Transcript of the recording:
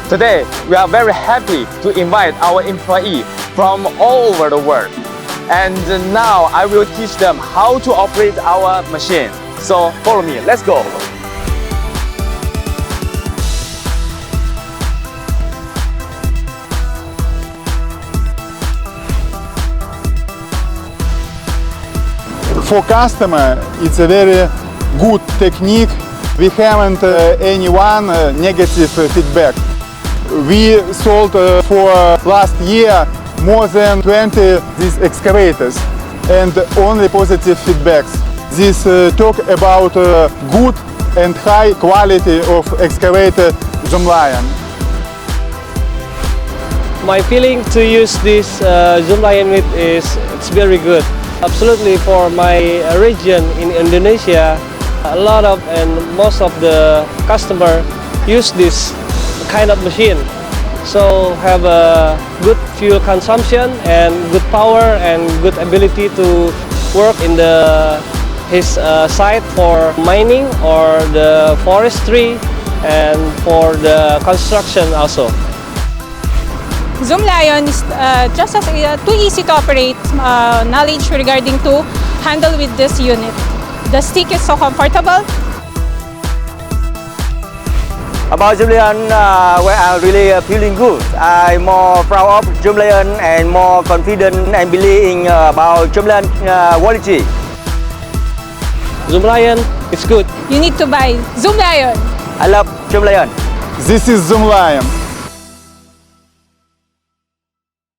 Today, we are very happy to invite our employee from all over the world. And now I will teach them how to operate our machine. So follow me, let's go. For customer, it's a very good technique. We haven't anyone negative feedback. We sold for last year more than 20 these excavators and only positive feedbacks. This talk about good and high quality of excavator Zoomlion. My feeling to use this Zoomlion is it's very good. Absolutely, for my region in Indonesia, a lot of and most of the customer use this kind of machine. So have a good fuel consumption and good power and good ability to work in his site for mining or the forestry and for the construction also. Zoomlion is just as too easy to operate, knowledge regarding to handle with this unit. The stick is so comfortable. About Zoomlion, well, I'm really feeling good. I'm more proud of Zoomlion and more confident and believing about Zoomlion quality. Zoomlion is good. You need to buy Zoomlion. I love Zoomlion. This is Zoomlion.